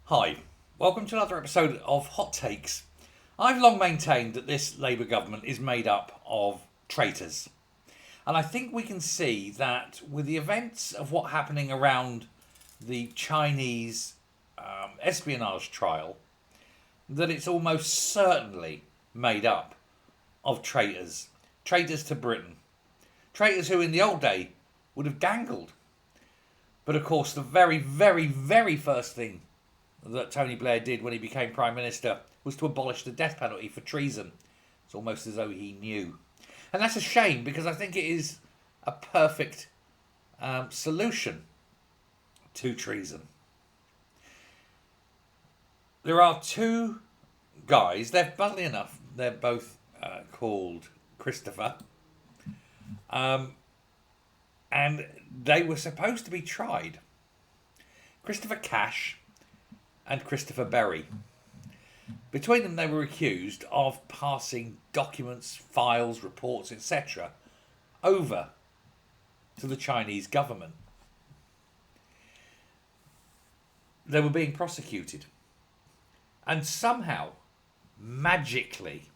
Hi, welcome to another episode of Hot Takes. I've long maintained that this Labour government is made up of traitors. And I think we can see that with the events of what happening around the Chinese espionage trial, that it's almost certainly made up of traitors. Traitors to Britain. Traitors who in the old day would have dangled. But of course, the very, very, very first thing that Tony Blair did when he became Prime Minister was to abolish the death penalty for treason. It's almost as though he knew. And that's a shame because I think it is a perfect solution to treason. There are two guys, funnily enough, they're both called Christopher. And they were supposed to be tried. Christopher Cash and Christopher Berry. Between them, they were accused of passing documents, files, reports, etc. over to the Chinese government. They were being prosecuted. And somehow, magically,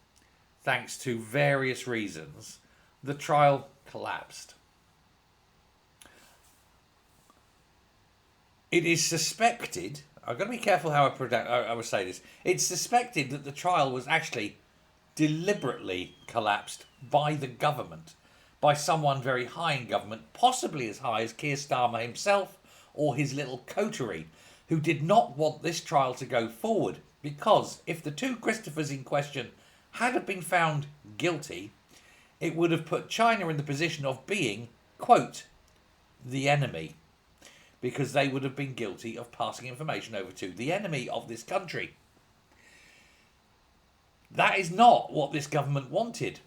thanks to various reasons, the trial collapsed. It is suspected, I've got to be careful how I would say this, it's suspected that the trial was actually deliberately collapsed by the government, by someone very high in government, possibly as high as Keir Starmer himself or his little coterie, who did not want this trial to go forward, because if the two Christophers in question had have been found guilty, it would have put China in the position of being, quote, the enemy, because they would have been guilty of passing information over to the enemy of this country. That is not what this government wanted,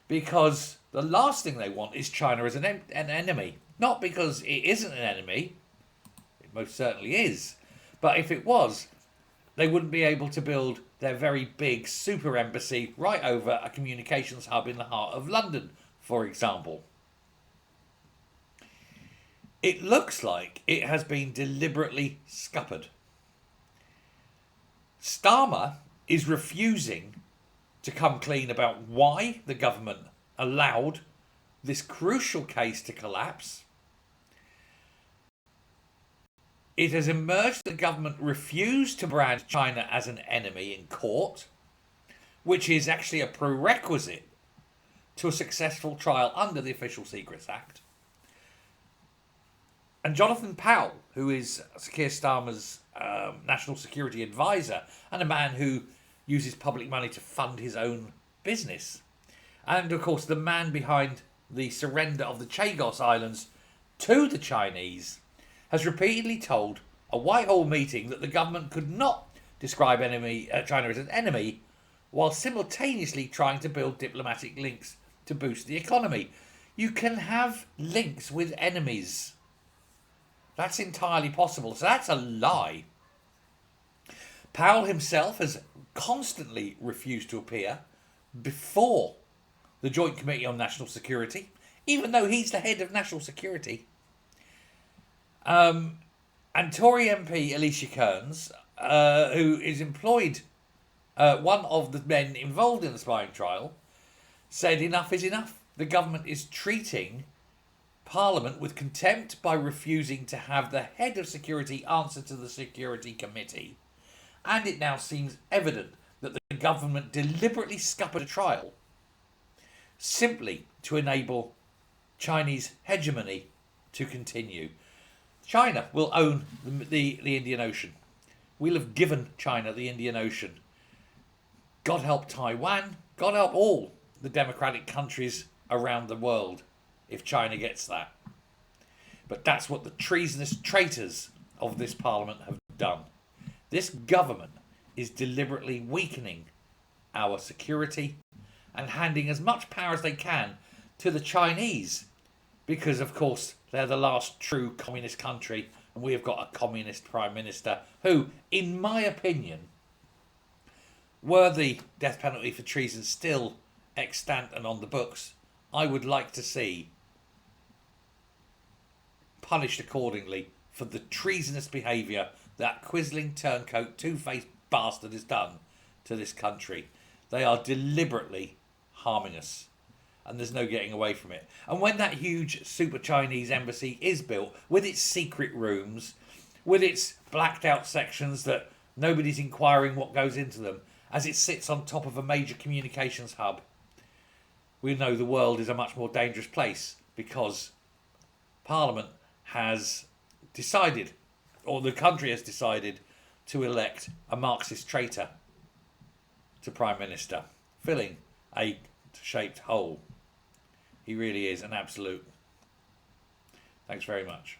because the last thing they want is China as an enemy. Not because it isn't an enemy, it most certainly is, but if it was, they wouldn't be able to build their very big super embassy right over a communications hub in the heart of London, for example. It looks like it has been deliberately scuppered. Starmer is refusing to come clean about why the government allowed this crucial case to collapse. It has emerged that the government refused to brand China as an enemy in court, which is actually a prerequisite to a successful trial under the Official Secrets Act. And Jonathan Powell, who is Keir Starmer's national security advisor and a man who uses public money to fund his own business, and of course the man behind the surrender of the Chagos Islands to the Chinese, has repeatedly told a Whitehall meeting that the government could not describe China as an enemy while simultaneously trying to build diplomatic links to boost the economy. You can have links with enemies. That's entirely possible. So that's a lie. Powell himself has constantly refused to appear before the Joint Committee on National Security, even though he's the head of National Security. And Tory MP Alicia Kearns, who is employed, one of the men involved in the spying trial, said enough is enough. The government is treating Parliament with contempt by refusing to have the head of security answer to the Security Committee. And it now seems evident that the government deliberately scuppered a trial simply to enable Chinese hegemony to continue. China will own the Indian Ocean. We'll have given China the Indian Ocean. God help Taiwan. God help all the democratic countries around the world if China gets that. But that's what the treasonous traitors of this parliament have done. This government is deliberately weakening our security and handing as much power as they can to the Chinese, because of course they're the last true communist country and we have got a communist prime minister who, in my opinion, were the death penalty for treason still extant and on the books, I would like to see punished accordingly for the treasonous behaviour that quisling turncoat two-faced bastard has done to this country. They are deliberately harming us, and there's no getting away from it. And when that huge super Chinese embassy is built, with its secret rooms, with its blacked out sections that nobody's inquiring what goes into them, as it sits on top of a major communications hub, we know the world is a much more dangerous place, because Parliament has decided, or the country has decided, to elect a Marxist traitor to Prime Minister, filling a shaped hole. He really is an absolute. Thanks very much.